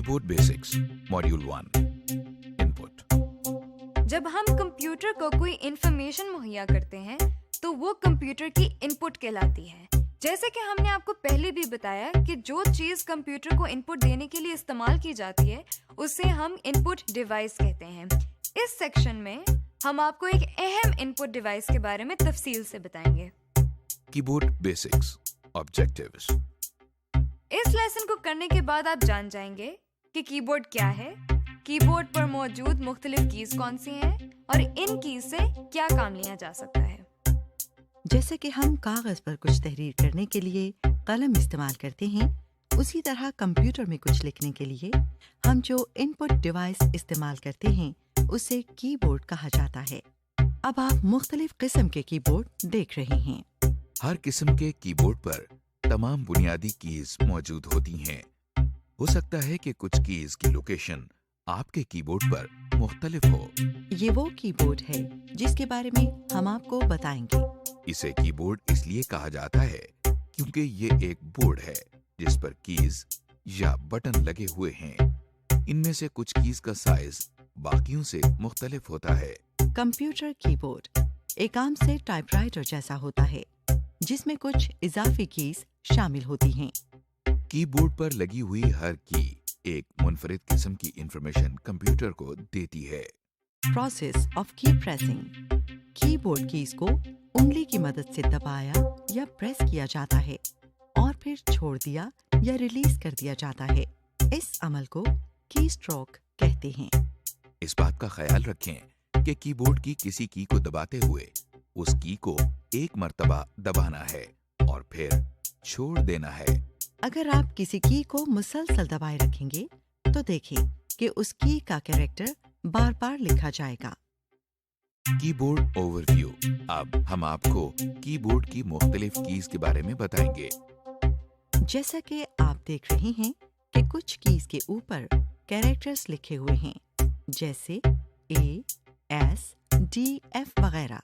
Keyboard basics module 1 input. जब हम computer को कोई इंफॉर्मेशन मुहैया करते हैं तो वो कंप्यूटर की इनपुट कहलाती है। जैसे कि हमने आपको पहले भी बताया कि जो चीज़ कंप्यूटर को इनपुट देने के लिए इस्तेमाल की जाती है उसे हम इनपुट डिवाइस कहते हैं। इस सेक्शन में हम आपको एक अहम इनपुट डिवाइस के बारे में तफसील से बताएंगे। Keyboard basics objectives. इस लेसन को करने के बाद आप जान जाएंगे कि कीबोर्ड क्या है, कीबोर्ड पर मौजूद मुख्तलिफ कीज कौन सी हैं और इन कीज से क्या काम लिया जा सकता है। जैसे कि हम कागज पर कुछ तहरीर करने के लिए कलम इस्तेमाल करते हैं, उसी तरह कंप्यूटर में कुछ लिखने के लिए हम जो इनपुट डिवाइस इस्तेमाल करते हैं उसे कीबोर्ड कहा जाता है। अब आप मुख्तलिफ किस्म के कीबोर्ड देख रहे हैं। हर किस्म के कीबोर्ड पर तमाम बुनियादी कीज मौजूद होती हैं। हो सकता है कि कुछ कीज की लोकेशन आपके कीबोर्ड पर मुख्तलिफ हो। ये वो कीबोर्ड है जिसके बारे में हम आपको बताएंगे। इसे कीबोर्ड इसलिए कहा जाता है क्योंकि ये एक बोर्ड है जिस पर कीज या बटन लगे हुए हैं। इनमें से कुछ कीज का साइज बाकियों से मुख्तलिफ होता है। कंप्यूटर कीबोर्ड एक आम से टाइपराइटर जैसा होता है जिसमें कुछ इजाफी कीज शामिल होती हैं। कीबोर्ड पर लगी हुई हर की एक मुनफरिद किस्म की इंफॉर्मेशन कंप्यूटर को देती है। प्रोसेस ऑफ की प्रेसिंग। कीबोर्ड कीज को उंगली की मदद से दबाया या प्रेस किया जाता है और फिर छोड़ दिया या रिलीज कर दिया जाता है। इस अमल को की स्ट्रोक कहते हैं। इस बात का ख्याल रखें कि कीबोर्ड की किसी की को दबाते हुए उस की को एक मर्तबा दबाना है और फिर छोड़ देना है। अगर आप किसी की को मुसलसल दबाए रखेंगे तो देखें कि उस की का कैरेक्टर बार बार लिखा जाएगा। Keyboard overview. अब हम आपको कीबोर्ड की मुख्तलिफ कीज के बारे में बताएंगे। जैसा कि आप देख रहे हैं कि कुछ कीज के ऊपर कैरेक्टर्स लिखे हुए हैं, जैसे ए, एस, डी, एफ वगैरह।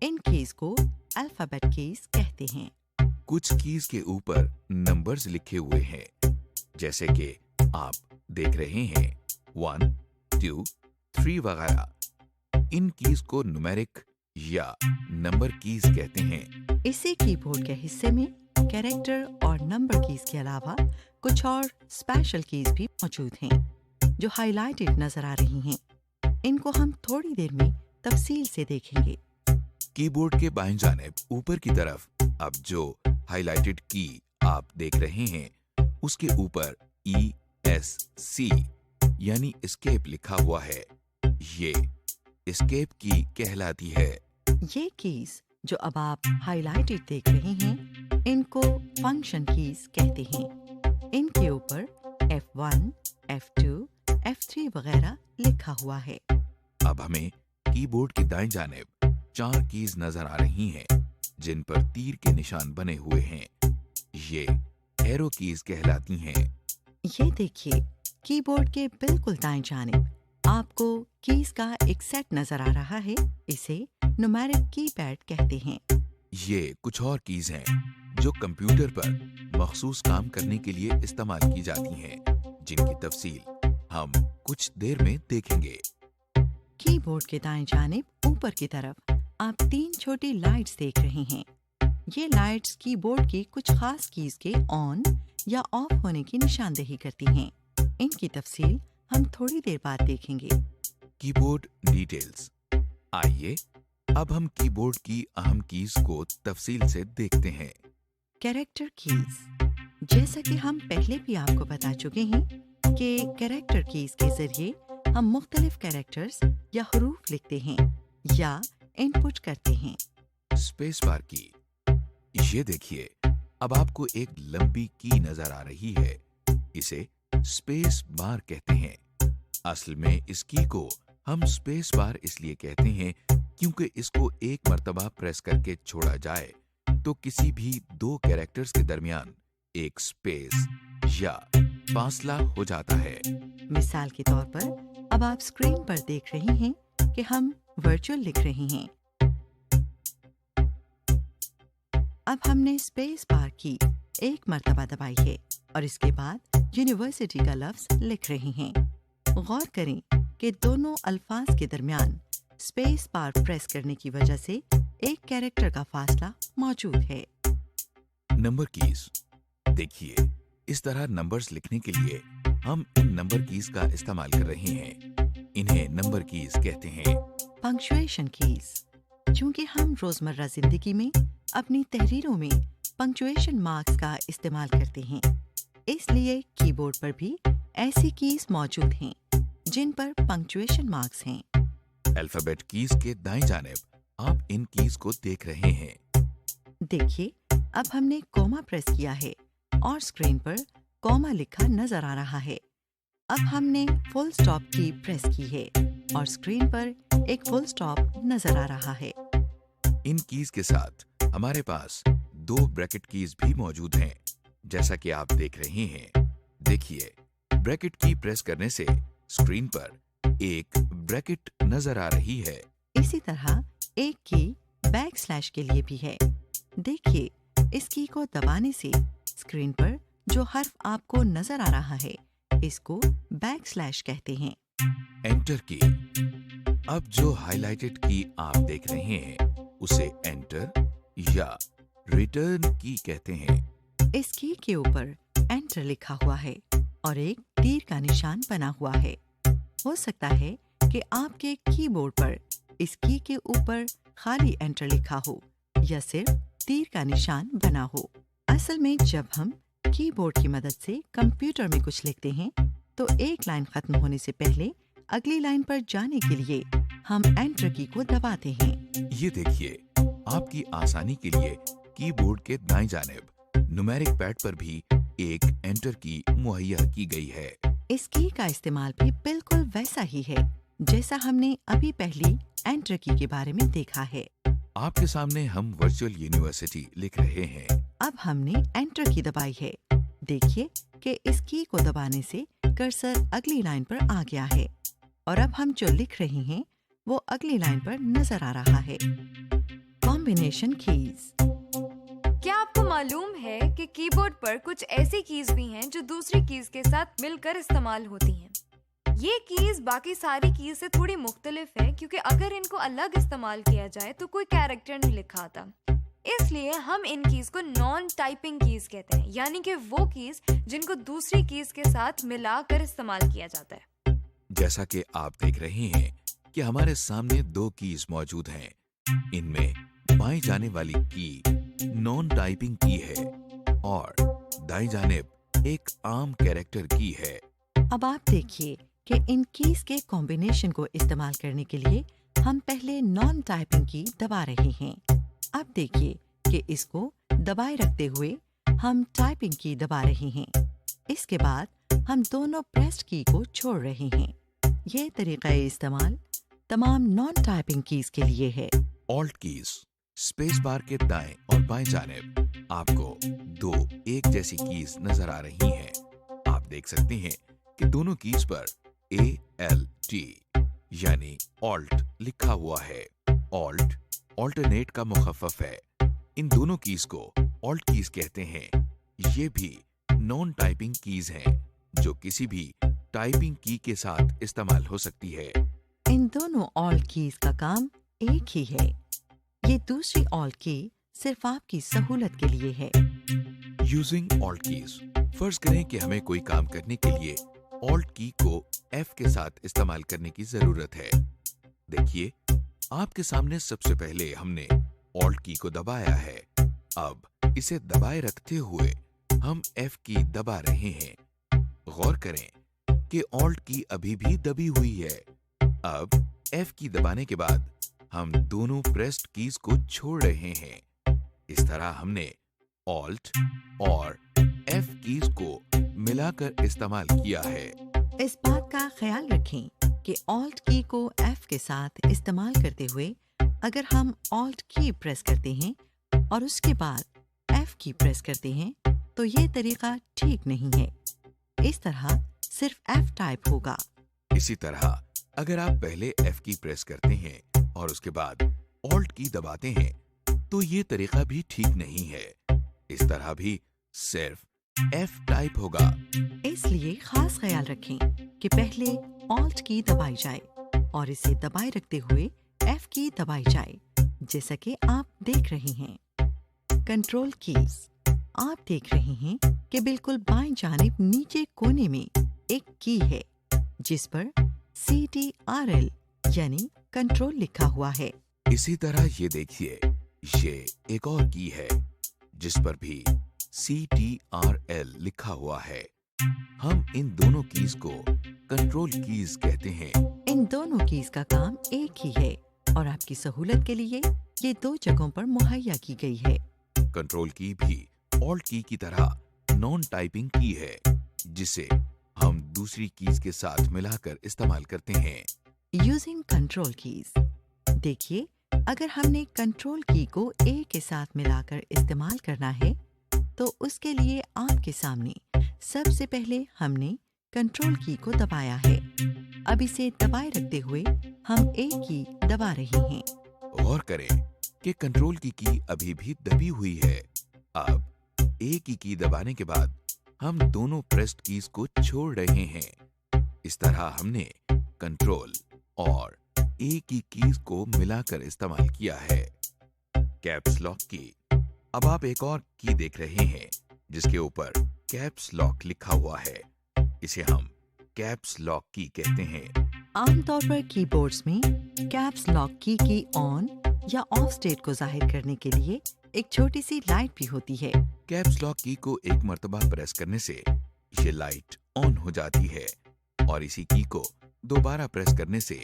इन कीज को अल्फाबेट कीज कहते हैं। कुछ कीज के ऊपर नंबर्स लिखे हुए हैं, जैसे कि आप देख रहे हैं 1, 2, 3 वगैरह। इन कीज को न्यूमेरिक या नंबर कीज कहते हैं। इसी कीबोर्ड के हिस्से में कैरेक्टर और नंबर कीज के अलावा कुछ और स्पेशल कीज भी मौजूद हैं जो हाईलाइटेड नजर आ रही हैं। इनको हम थोड़ी देर में तफसील से देखेंगे। कीबोर्ड के बाएं जानिब ऊपर की तरफ अब जो हाइलाइटेड की आप देख रहे हैं उसके ऊपर ESC यानी एस्केप लिखा हुआ है। ये एस्केप की कहलाती है। ये कीज जो अब आप हाइलाइटेड देख रहे हैं इनको फंक्शन कीज कहते हैं। इनके ऊपर F1, F2, F3 वगैरह लिखा हुआ है। अब हमें कीबोर्ड की दाएं जानिब 4 कीज नजर आ रही हैं जिन पर तीर के निशान बने हुए हैं। ये एरो कीज कहलाती हैं। ये देखिए, कीबोर्ड के बिल्कुल दाएं जानिब आपको कीज का एक सेट नजर आ रहा है। इसे न्यूमेरिक कीपैड कहते हैं। ये कुछ और कीज हैं जो कंप्यूटर पर मखसूस काम करने के लिए इस्तेमाल की जाती हैं, जिनकी तफसील हम कुछ देर में देखेंगे। कीबोर्ड के दाएं जानिब ऊपर की तरफ आप 3 छोटी लाइट्स देख रहे हैं। ये लाइट्स कीबोर्ड की कुछ खास कीज के ऑन या ऑफ होने की निशानदेही करती हैं। इनकी तफसील हम थोड़ी देर बाद देखेंगे। Keyboard details. आइए अब हम कीबोर्ड की अहम कीज को तफसील से देखते हैं। Character keys. जैसा कि हम पहले भी आपको बता चुके हैं कि कैरेक्टर कीज के जरिए हम मुख्तलिफ कैरेक्टर्स या हरूफ लिखते हैं या इनपुट करते हैं। स्पेस बार की। ये देखिए, अब आपको एक लंबी की नजर आ रही है। इसे स्पेस बार कहते हैं। असल में इस की को हम स्पेस बार इसलिए कहते हैं क्योंकि इसको एक मर्तबा प्रेस करके छोड़ा जाए तो किसी भी 2 कैरेक्टर्स के दरमियान एक स्पेस या फासला हो जाता है। मिसाल के तौर पर अब आप स्क्रीन पर देख रहे हैं कि हम वर्चुअल लिख रहे हैं। अब हमने स्पेस बार की एक मर्तबा दबाई है और इसके बाद یونیورسٹی کا لفظ لکھ رہے ہیں۔ غور کریں کہ دونوں الفاظ کے درمیان اسپیس بار پریس کرنے کی وجہ سے ایک کیریکٹر کا فاصلہ موجود ہے۔ نمبر کیز دیکھیے، اس طرح نمبرز لکھنے کے لیے ہم ان نمبر کیز کا استعمال کر رہے ہیں۔ انہیں نمبر کیز کہتے ہیں۔ پنکچویشن کیز، چونکہ ہم روزمرہ زندگی میں اپنی تحریروں میں پنکچویشن مارکس کا استعمال کرتے ہیں، اس لیے کی بورڈ پر بھی ایسی کیز موجود ہیں جن پر پنکچویشن مارکس ہیں۔ الفابیٹ کیز کے دائیں جانب آپ ان کیز کو دیکھ رہے ہیں۔ دیکھیے، اب ہم نے کوما پریس کیا ہے اور اسکرین پر کوما لکھا نظر آ رہا ہے۔ اب ہم نے فل اسٹاپ کی پریس کی ہے اور اسکرین پر ایک فل اسٹاپ نظر آ رہا ہے۔ ان کیز کے ساتھ ہمارے پاس 2 بریکٹ کیز بھی موجود ہیں، جیسا کہ آپ دیکھ رہے ہیں۔ دیکھیے، بریکٹ کی پریس کرنے سے اسکرین پر ایک بریکٹ نظر آ رہی ہے۔ اسی طرح ایک کی بیک سلیش کے لیے بھی ہے۔ دیکھیے، اس کی کو دبانے سے اسکرین پر جو حرف آپ کو نظر آ رہا ہے اس کو بیک سلیش کہتے ہیں۔ انٹر کی، اب جو ہائی لائٹڈ کی آپ دیکھ رہے ہیں اسے انٹر یا ریٹرن کی کہتے ہیں۔ اس کی کے اوپر انٹر لکھا ہوا ہے اور ایک تیر کا نشان بنا ہوا ہے۔ ہو سکتا ہے کہ آپ کے کی بورڈ پر اس کی کے اوپر خالی انٹر لکھا ہو یا صرف تیر کا نشان بنا ہو۔ اصل میں جب ہم کی بورڈ کی مدد سے کمپیوٹر میں کچھ لکھتے ہیں تو ایک لائن ختم ہونے سے پہلے اگلی لائن پر جانے کے لیے ہم انٹر کی کو دباتے ہیں۔ یہ دیکھیے، آپ کی آسانی کے لیے کی بورڈ کے دائیں جانب نومیرک پیڈ پر بھی ایک انٹر کی مہیا کی گئی ہے۔ اس کی کا استعمال بھی بالکل ویسا ہی ہے جیسا ہم نے ابھی پہلی انٹر کی کے بارے میں دیکھا ہے۔ آپ کے سامنے ہم ورچوئل یونیورسٹی لکھ رہے ہیں۔ اب ہم نے انٹر کی دبائی ہے۔ دیکھیے کہ اس کی کو دبانے سے کرسر اگلی لائن پر آ گیا ہے اور اب ہم جو لکھ رہے ہیں وہ اگلی لائن پر نظر آ رہا ہے۔ Combination keys. کیا آپ کو معلوم ہے کہ کی بورڈ پر کچھ ایسی کیز بھی ہیں جو دوسری کیز کے ساتھ مل کر استعمال ہوتی ہیں؟ یہ کیز باقی ساری کیز سے تھوڑی مختلف ہے کیونکہ اگر ان کو الگ استعمال کیا جائے تو کوئی کیریکٹر نہیں لکھا آتا۔ اس لیے ہم ان کیز کو نان ٹائپنگ کیز کہتے ہیں، یعنی کہ وہ کیز جن کو دوسری کیز کے ساتھ ملا کر استعمال کیا جاتا ہے۔ جیسا کہ آپ دیکھ رہے ہیں کہ ہمارے سامنے 2 کیز موجود ہیں۔ ان میں بائیں جانے والی کی نان ٹائپنگ کی ہے اور دائیں جانب ایک عام کیریکٹر کی ہے۔ اب آپ دیکھیے کہ ان کیز کے کمبینیشن کو استعمال کرنے کے لیے ہم پہلے نان ٹائپنگ کی دبا رہے ہیں۔ اب دیکھیے کہ اس کو دبائے رکھتے ہوئے ہم ٹائپنگ کی دبا رہے ہیں۔ اس کے بعد ہم دونوں پریسڈ کی کو چھوڑ رہے ہیں۔ یہ طریقہ استعمال تمام نان ٹائپنگ کیز کے لیے ہے۔ آلٹ کیز، اسپیس بار کے دائیں اور بائیں جانب آپ کو 2 ایک جیسی کیز نظر آ رہی ہیں۔ آپ دیکھ سکتے ہیں کہ دونوں کیز پر ALT یعنی آلٹ لکھا ہوا ہے۔ آلٹ آلٹرنیٹ کا مخفف ہے۔ ان دونوں کیز کو آلٹ کیز کہتے ہیں۔ یہ بھی نان ٹائپنگ کیز ہیں جو کسی بھی ٹائپنگ کی کے ساتھ استعمال ہو سکتی ہے۔ ان دونوں آلٹ کیز کا کام ایک ہی ہے۔ یہ دوسری آلٹ کی صرف آپ کی سہولت کے لیے ہے۔ یوزنگ آلٹ کیز، فرض کریں کہ ہمیں کوئی کام کرنے کے لیے آلٹ کی کو F کے ساتھ استعمال کرنے کی ضرورت ہے۔ دیکھیے، آپ کے سامنے سب سے پہلے ہم نے آلٹ کی کو دبایا ہے۔ اب اسے دبائے رکھتے ہوئے ہم F کی دبا رہے ہیں۔ غور کریں کہ آلٹ کی ابھی بھی دبی ہوئی ہے۔ اب F کی دبانے کے بعد ہم دونوں پریسڈ کیز کو چھوڑ رہے ہیں۔ اس طرح ہم نے آلٹ اور F کیز کو ملا کر استعمال کیا ہے۔ اس بات کا خیال رکھیں کہ آلٹ کی کو F کے ساتھ استعمال کرتے ہوئے اگر ہم آلٹ کی پریس کرتے ہیں اور اس کے بعد F کی پریس کرتے ہیں تو یہ طریقہ ٹھیک نہیں ہے۔ اس طرح صرف F ٹائپ ہوگا۔ اسی طرح اگر آپ پہلے F کی پریس کرتے ہیں اور اس کے بعد آلٹ کی دباتے ہیں تو یہ طریقہ بھی ٹھیک نہیں ہے۔ اس طرح بھی صرف F ٹائپ ہوگا. اس لیے خاص خیال رکھیں کہ پہلے Alt کی دبائی جائے اور اسے دبائے رکھتے ہوئے F کی دبائی جائے، جیسا کہ آپ دیکھ رہے ہیں. Control keys. آپ دیکھ رہے ہیں کہ بالکل بائیں جانب نیچے کونے میں ایک کی ہے جس پر CTRL یعنی کنٹرول لکھا ہوا ہے. اسی طرح یہ دیکھیے، یہ ایک اور کی ہے جس پر بھی CTRL لکھا ہوا ہے. ہم ان دونوں کیز کو کنٹرول کیز کہتے ہیں. ان دونوں کیز کا کام ایک ہی ہے اور آپ کی سہولت کے لیے یہ دو جگہوں پر مہیا کی گئی ہے. کنٹرول کی بھی Alt کی کی طرح نان ٹائپنگ کی ہے جسے ہم دوسری کیز کے ساتھ ملا کر استعمال کرتے ہیں. Using control keys. دیکھیے، اگر ہم نے کنٹرول کی کو A کے ساتھ ملا کر استعمال کرنا ہے تو اس کے لیے آپ کے سامنے سب سے پہلے ہم نے کنٹرول کی کو دبایا ہے. اب اسے دبائے رکھتے ہوئے ہم A کی دبا رہے ہیں. غور کریں کہ کنٹرول کی ابھی بھی دبی ہوئی ہے. اب A کی دبانے کے بعد ہم دونوں پریسڈ کیز کو چھوڑ رہے ہیں. اس طرح ہم نے کنٹرول اور A کی کیز کو ملا کر استعمال کیا ہے. کیپس لاک کی. اب آپ ایک اور کی دیکھ رہے ہیں جس کے اوپر کیپس لاک لکھا ہوا ہے. اسے ہم کیپس لاک کی کہتے ہیں. عام طور پر کی بورڈز میں کیپس لاک کی آن یا آف اسٹیٹ کو ظاہر کرنے کے لیے ایک چھوٹی سی لائٹ بھی ہوتی ہے. کیپس لاک کی کو ایک مرتبہ پریس کرنے سے یہ لائٹ آن ہو جاتی ہے اور اسی کی کو دوبارہ پریس کرنے سے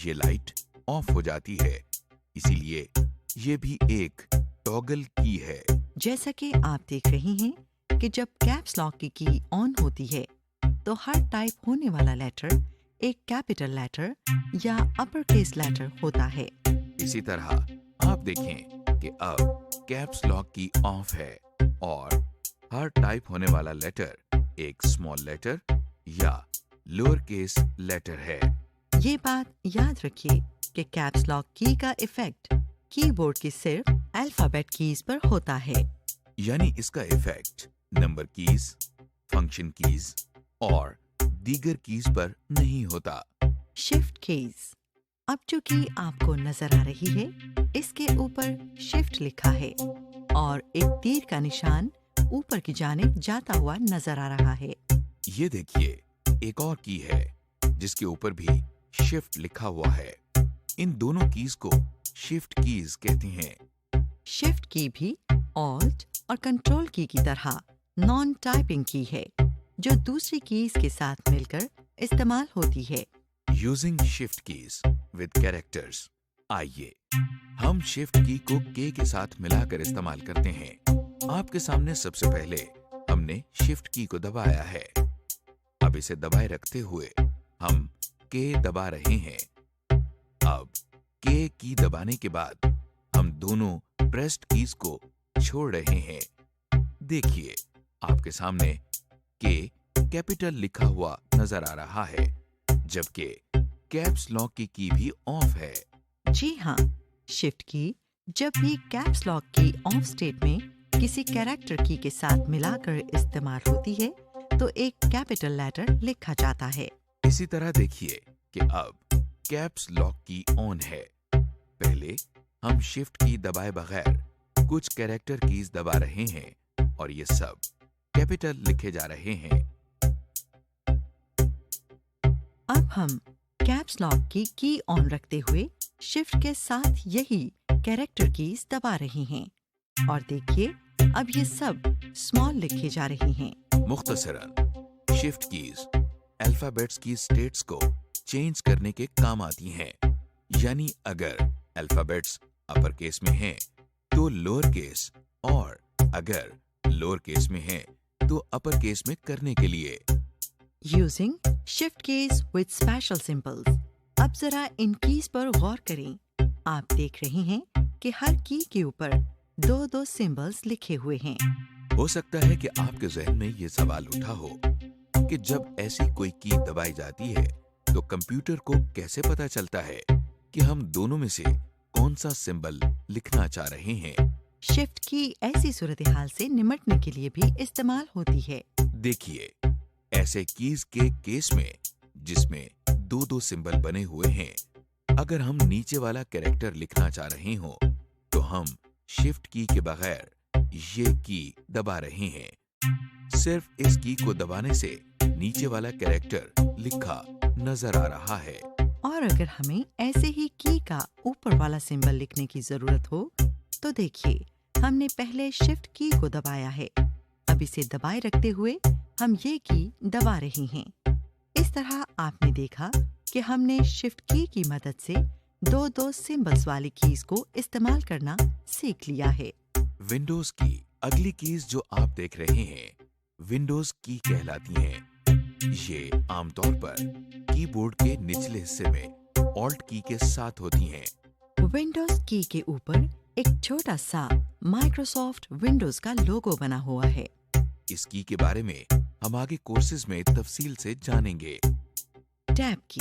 یہ لائٹ آف ہو جاتی ہے. اسی لیے یہ بھی ایک ٹاگل کی ہے. جیسا کہ آپ دیکھ رہے ہیں کہ جب کیپس لاک کی آن ہوتی ہے تو ہر ٹائپ ہونے والا لیٹر ایک کیپٹل لیٹر یا اپر کیس لیٹر ہوتا ہے. اسی طرح آپ دیکھیں کہ اب کیپس لاک کی آف ہے اور ہر ٹائپ ہونے والا لیٹر ایک اسمال لیٹر یا لوور کیس لیٹر ہے. یہ بات یاد رکھیے کہ کیپس لاک کی کا ایفیکٹ کی بورڈ کی صرف الفابیٹ کیز پر ہوتا ہے. یعنی اس کا effect number keys, function keys اور دیگر کیز پر نہیں ہوتا. Shift keys. اب جو کی آپ کو نظر آ رہی ہے اس کے اوپر شفٹ لکھا ہے اور ایک تیر کا نشان اوپر کی جانب جاتا ہوا نظر آ رہا ہے. یہ دیکھیے، ایک اور کی ہے جس کے اوپر بھی شفٹ لکھا ہوا ہے. ان دونوں کیز کو شفٹ کیز کہتے ہیں. شفٹ کی بھی آلٹ اور کنٹرول کی طرح نان ٹائپنگ کی ہے جو دوسری کیز کے ساتھ مل کر استعمال ہوتی ہے. Using shift keys with characters. آئیے ہم شفٹ کی کو کے ساتھ ملا کر استعمال کرتے ہیں. آپ کے سامنے سب سے پہلے ہم نے شفٹ کی کو دبایا ہے. اب اسے دبائے رکھتے ہوئے ہم کے دبا رہے ہیں. اب کے کی دبانے کے بعد ہم دونوں پریسڈ کیز کو چھوڑ رہے ہیں. دیکھیے، آپ کے سامنے کے کیپٹل لکھا ہوا نظر آ رہا ہے جبکہ کیپس لاک کی بھی آف ہے. جی ہاں، شفٹ کی جب بھی کیپس لاک کی آف سٹیٹ میں کسی کیریکٹر کی کے ساتھ ملا کر استعمال ہوتی ہے تو ایک کیپٹل لیٹر لکھا جاتا ہے. اسی طرح دیکھیے کہ اب کیپس لاک کی آن ہے. پہلے ہم شفٹ کی دبائے بغیر کچھ کیریکٹر کیز دبا رہے ہیں اور یہ سب کیپٹل لکھے جا رہے ہیں. اب ہم کیپس لاک کی آن رکھتے ہوئے شفٹ کے ساتھ یہی کیریکٹر کیز دبا رہے ہیں اور دیکھیے اب یہ سب اسمال لکھے جا رہے ہیں. مختصراً شفٹ کیز الفابیٹس کی اسٹیٹس کو چینج کرنے کے کام آتی ہیں. یعنی اگر الفابیٹس اپر کیس میں ہیں تو لوور کیس اور اگر لوور کیس میں ہیں تو اپر کیس میں کرنے کے لیے. Using shift keys with special symbols. اب ذرا ان کیز پر غور کریں. آپ دیکھ رہے ہیں کہ ہر کی کے اوپر دو سمبلز لکھے ہوئے ہیں. ہو سکتا ہے کہ آپ کے ذہن میں یہ سوال اٹھا ہو کہ جب ایسی کوئی کی دبائی جاتی ہے تو کمپیوٹر کو کیسے پتا چلتا ہے کہ ہم دونوں میں سے کون سا سمبل لکھنا چاہ رہے ہیں. शिफ्ट की ऐसी सूरत-ए-हाल से निमटने के लिए भी इस्तेमाल होती है। देखिए, ऐसे कीज के केस में जिसमें दो दो सिंबल बने हुए हैं, अगर हम नीचे वाला कैरेक्टर लिखना चाह रहे हो तो हम शिफ्ट की के बगैर ये की दबा रहे हैं। सिर्फ इस की को दबाने से नीचे वाला कैरेक्टर लिखा नजर आ रहा है। और अगर हमें ऐसे ही की का ऊपर वाला सिंबल लिखने की जरूरत हो तो देखिए, हमने पहले शिफ्ट की को दबाया है, अब इसे दबाए रखते हुए हम ये की दबा रहे हैं। इस तरह आपने देखा कि हमने शिफ्ट की मदद से दो दो सिंबल्स वाली कीज को इस्तेमाल करना सीख लिया है। विंडोज की अगली कीज जो आप देख रहे हैं, विंडोज की कहलाती हैं। ये आमतौर पर कीबोर्ड के निचले हिस्से में ऑल्ट की के साथ होती हैं। विंडोज की के ऊपर एक छोटा सा माइक्रोसॉफ्ट विंडोज का लोगो बना हुआ है। इस की के बारे में हम आगे कोर्सेज में तफसील से जानेंगे। टैब की,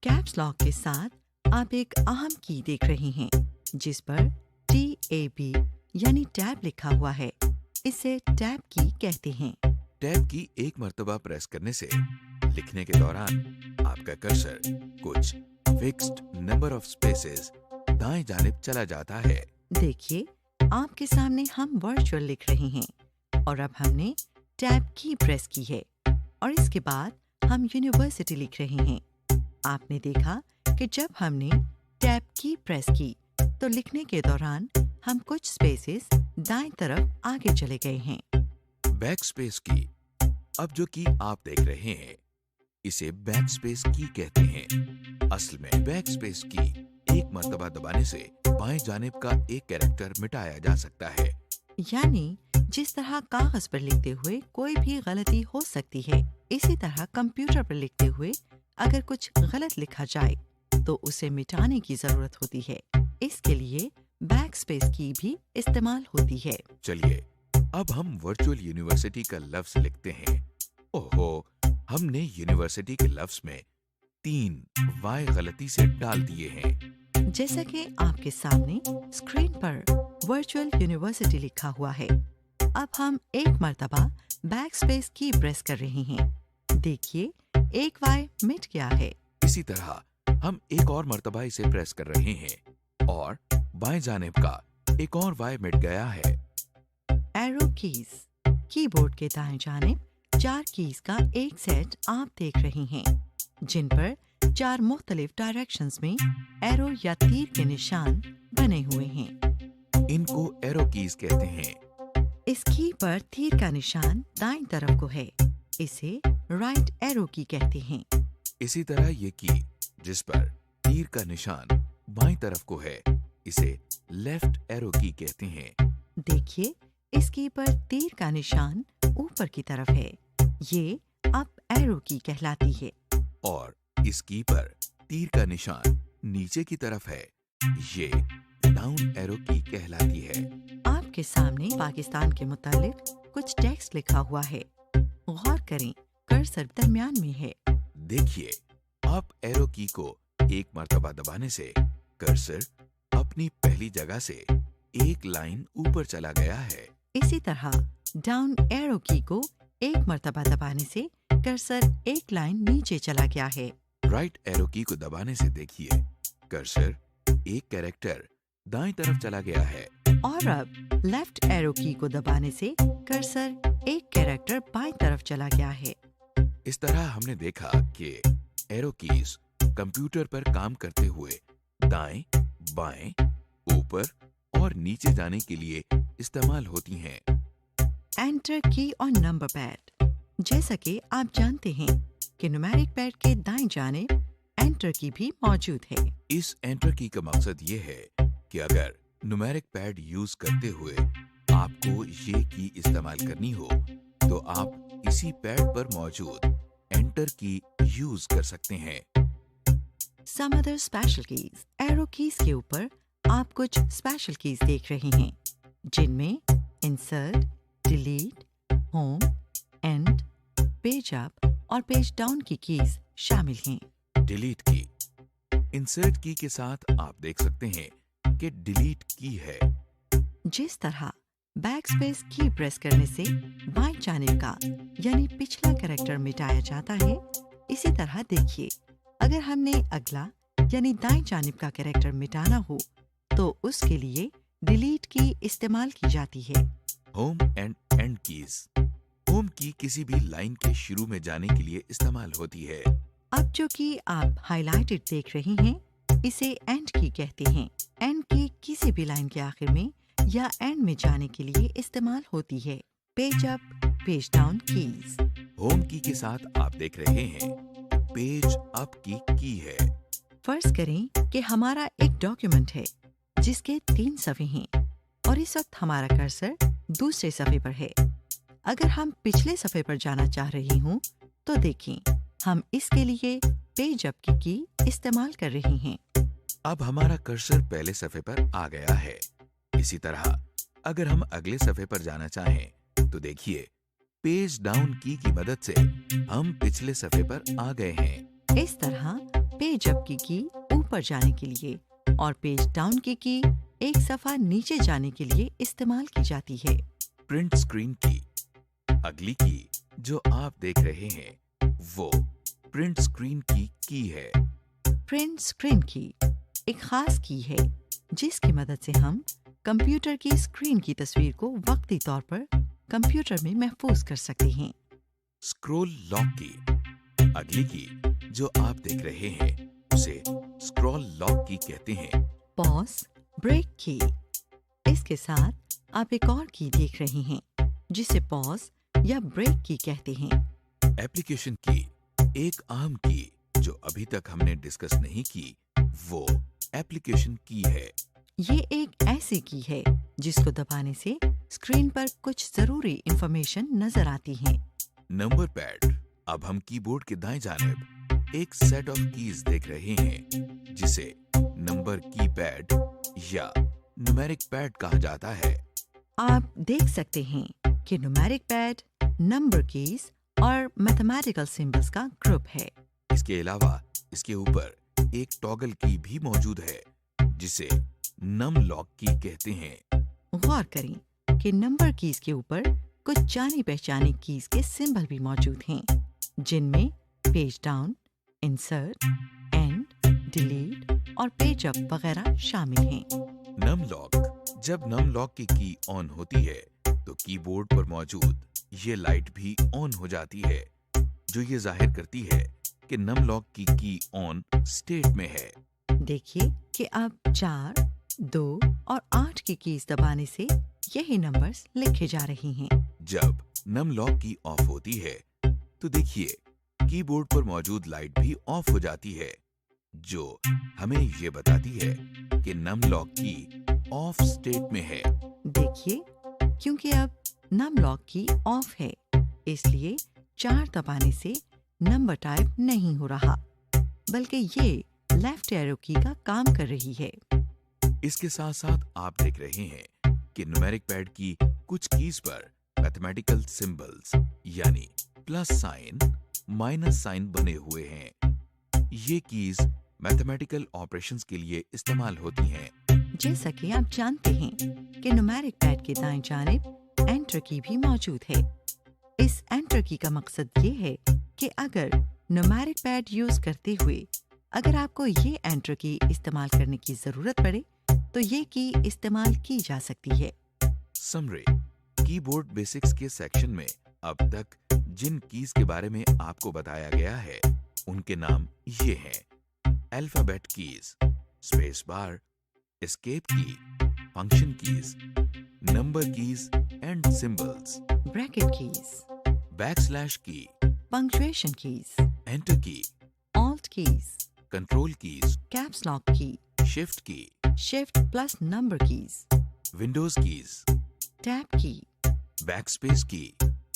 कैप्स लॉक के साथ आप एक अहम की देख रहे हैं जिस पर TAB यानी टैब लिखा हुआ है। इसे टैब की कहते हैं। टैब की एक मर्तबा प्रेस करने से लिखने के दौरान आपका कर्सर कुछ फिक्स्ड नंबर ऑफ स्पेसेस दाएं जानिब चला जाता है। देखिए, आपके सामने हम वर्चुअल लिख रहे हैं और अब हमने टैब की प्रेस की है और इसके बाद हम यूनिवर्सिटी लिख रहे हैं। आपने देखा कि जब हमने टैब की प्रेस की तो लिखने के दौरान हम कुछ स्पेसेस दाएं तरफ आगे चले गए हैं। बैक स्पेस की, अब जो की आप देख रहे हैं इसे बैक स्पेस की कहते हैं। असल में बैक स्पेस की एक मर्तबा दबाने से बाएं जानिब का एक कैरेक्टर मिटाया जा सकता है। यानी जिस तरह कागज पर लिखते हुए कोई भी गलती हो सकती है, इसी तरह कंप्यूटर पर लिखते हुए अगर कुछ गलत लिखा जाए तो उसे मिटाने की जरूरत होती है। इसके लिए बैक स्पेस की भी इस्तेमाल होती है। चलिए, अब हम वर्चुअल यूनिवर्सिटी का लफ्ज लिखते हैं। ओहो, हमने यूनिवर्सिटी के लफ्ज में 3 वाई गलती से डाल दिए हैं। जैसा कि आपके सामने स्क्रीन पर वर्चुअल यूनिवर्सिटी लिखा हुआ है। अब हम एक मर्तबा बैक स्पेस की प्रेस कर रहे हैं। देखिए, एक वाई मिट गया है। इसी तरह हम एक और मर्तबा इसे प्रेस कर रहे हैं और बाएं जानिब का एक और वाई मिट गया है। एरो कीज, कीबोर्ड के दाएं जानिब 4 कीज का एक सेट आप देख रहे हैं जिन पर 4 मुख्तलिफ डायरेक्शंस में एरो या तीर के निशान बने हुए हैं। इनको एरो कीज कहते हैं। इस की पर तीर का निशान दाईं तरफ को है, इसे राइट एरो की कहते हैं। इसी तरह ये की जिस पर तीर का निशान बाईं तरफ को है, इसे लेफ्ट एरो की कहते हैं। देखिए, इस की पर तीर का निशान ऊपर की तरफ है, ये अप एरो की कहलाती है। और इस की पर तीर का निशान नीचे की तरफ है, ये डाउन एरो की कहलाती है। आपके सामने पाकिस्तान के मुतालिक कुछ टेक्स्ट लिखा हुआ है। गौर करें, कर्सर दरमियान में है। देखिए, अप एरो की को एक मर्तबा दबाने से कर्सर अपनी पहली जगह से एक लाइन ऊपर चला गया है। इसी तरह डाउन एरो की को एक मर्तबा दबाने से कर्सर एक लाइन नीचे चला गया है। राइट एरो की को दबाने से देखिए, कर्सर एक कैरेक्टर दाईं तरफ चला गया है। और अब लेफ्ट एरो की को दबाने से कर्सर एक कैरेक्टर बाईं तरफ चला गया है। इस तरह हमने देखा कि एरो कीज कंप्यूटर पर काम करते हुए दाएं, बाएं, ऊपर और नीचे जाने के लिए इस्तेमाल होती हैं। एंटर की और नंबर पैड, जैसा कि आप जानते हैं कि न्यूमेरिक पैड के दाएं जानिब एंटर की भी मौजूद है। इस एंटर की का मकसद ये है कि अगर न्यूमेरिक पैड यूज करते हुए आपको ये की इस्तेमाल करनी हो तो आप इसी पैड पर मौजूद एंटर की यूज कर सकते हैं। Some other special keys, arrow keys के ऊपर आप कुछ स्पेशल कीज देख रहे हैं जिनमें insert, delete, home, and, page up और पेज डाउन की कीज शामिल हैं। डिलीट की, इंसर्ट की के साथ आप देख सकते हैं कि डिलीट की है। जिस तरह बैक स्पेस की प्रेस करने से बाएं जानिब का यानी पिछला कैरेक्टर मिटाया जाता है, इसी तरह देखिए, अगर हमने अगला यानी दाएं जानिब का कैरेक्टर मिटाना हो तो उसके लिए डिलीट की इस्तेमाल की जाती है। Home and and keys. Home की किसी भी लाइन के शुरू में जाने के लिए इस्तेमाल होती है। अब जो कि आप हाइलाइटेड देख रही हैं, इसे एंड की कहते हैं। एंड की किसी भी लाइन के आखिर में या एंड में जाने के लिए इस्तेमाल होती है। Page up, page down keys. Home की के साथ आप देख रहे हैं पेज अप की है। फर्ज करें कि हमारा एक डॉक्यूमेंट है जिसके 3 सफ़े हैं और इस वक्त हमारा कर्सर दूसरे सफ़े पर है। अगर हम पिछले सफ़े पर जाना चाह रही हूँ तो देखें, हम इसके लिए पेज अप की इस्तेमाल कर रही हैं। अब हमारा कर्सर पहले सफ़े पर आ गया है। इसी तरह अगर हम अगले सफ़े पर जाना चाहें तो देखिए, पेज डाउन की मदद से हम पिछले सफ़े पर आ गए हैं। इस तरह पेज अप की ऊपर जाने के लिए और पेज डाउन की एक सफ़ा नीचे जाने के लिए इस्तेमाल की जाती है। प्रिंट स्क्रीन की। अगली की जो आप देख रहे हैं वो प्रिंट स्क्रीन की है। प्रिंट स्क्रीन की एक खास की है जिसकी मदद से हम कंप्यूटर की स्क्रीन की तस्वीर को वक्ती तौर पर कंप्यूटर में महफूज कर सकते हैं। स्क्रॉल लॉक की। अगली की जो आप देख रहे हैं उसे स्क्रॉल लॉक की कहते हैं। पॉज, ब्रेक की। इसके साथ आप एक और की देख रहे हैं जिसे पॉज या ब्रेक की कहते हैं। एप्लीकेशन की। एक आम की जो अभी तक हमने डिस्कस नहीं की वो एप्लीकेशन की है। ये एक ऐसी की है जिसको दबाने से स्क्रीन पर कुछ जरूरी इंफॉर्मेशन नजर आती है। Number pad. अब हम कीबोर्ड के दाएं जानिब एक सेट ऑफ कीज देख रहे हैं जिसे नंबर की पैड या न्यूमेरिक पैड कहा जाता है। आप देख सकते हैं कि न्यूमेरिक पैड नंबर कीज और मैथमेटिकल सिंबल्स का ग्रुप है। इसके अलावा इसके ऊपर एक टॉगल की भी मौजूद है जिसे नम लॉक की कहते हैं। गौर करें कि नंबर कीज के ऊपर कुछ जानी पहचानी कीज के सिंबल भी मौजूद हैं जिनमें page down, insert, end, delete और पेज अप वगैरह शामिल हैं। Num lock. जब नम लॉक की ऑन होती है तो कीबोर्ड पर मौजूद ये लाइट भी ऑन हो जाती है जो ये जाहिर करती है कि नम लॉक की ऑन स्टेट में है। देखिए कि अब 4, 2 और 8 की कीज दबाने से यही नंबर्स लिखे जा रही हैं। जब नम लॉक की ऑफ होती है तो देखिए कीबोर्ड पर मौजूद लाइट भी ऑफ हो जाती है जो हमें ये बताती है कि नम लॉक की ऑफ स्टेट में है। देखिए, क्योंकि अब नम लॉक की ऑफ है इसलिए 4 दबाने से नंबर टाइप नहीं हो रहा बल्कि ये लेफ्ट एरो की का काम कर रही है। इसके साथ साथ आप देख रहे हैं कि न्यूमेरिक पैड की कुछ कीज पर मैथमेटिकल सिंबल्स यानी प्लस साइन, माइनस साइन बने हुए हैं। ये कीज मैथमेटिकल ऑपरेशंस के लिए इस्तेमाल होती हैं। जैसा कि आप जानते हैं कि न्यूमेरिक पैड के दाएं जानिब एंटर की भी मौजूद है। इस एंटर की का मकसद ये है कि अगर न्यूमेरिक पैड यूज करते हुए अगर आपको ये एंटर की इस्तेमाल करने की जरूरत पड़े तो ये की इस्तेमाल की जा सकती है। समरी। कीबोर्ड बेसिक्स के सेक्शन में अब तक जिन कीज के बारे में आपको बताया गया है उनके नाम ये हैं: alphabet keys, space bar, escape key, function keys, number keys and symbols, bracket keys, backslash key, punctuation keys, enter key, alt keys, control keys, caps lock key, shift key, shift plus number keys, Windows keys, tab key, backspace key,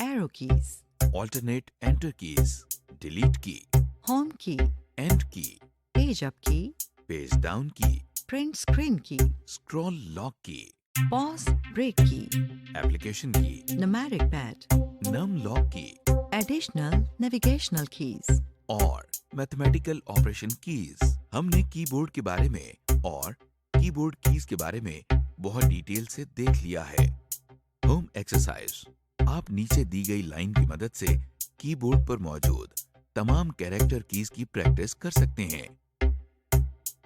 arrow keys, alternate enter keys, delete key, home key, end key, page up key, page down key, print screen key, scroll lock key, pause break key, application की, numeric pad, num lock की additional navigational keys. और mathematical operation keys. हमने keyboard के बारे में और keyboard keys के बारे में بہت ڈیٹیل سے دیکھ لیا ہے۔ ہوم ایکسرسائز، آپ نیچے دی گئی لائن کی مدد سے کی بورڈ پر موجود تمام کیریکٹر کیز کی پریکٹس کر سکتے ہیں۔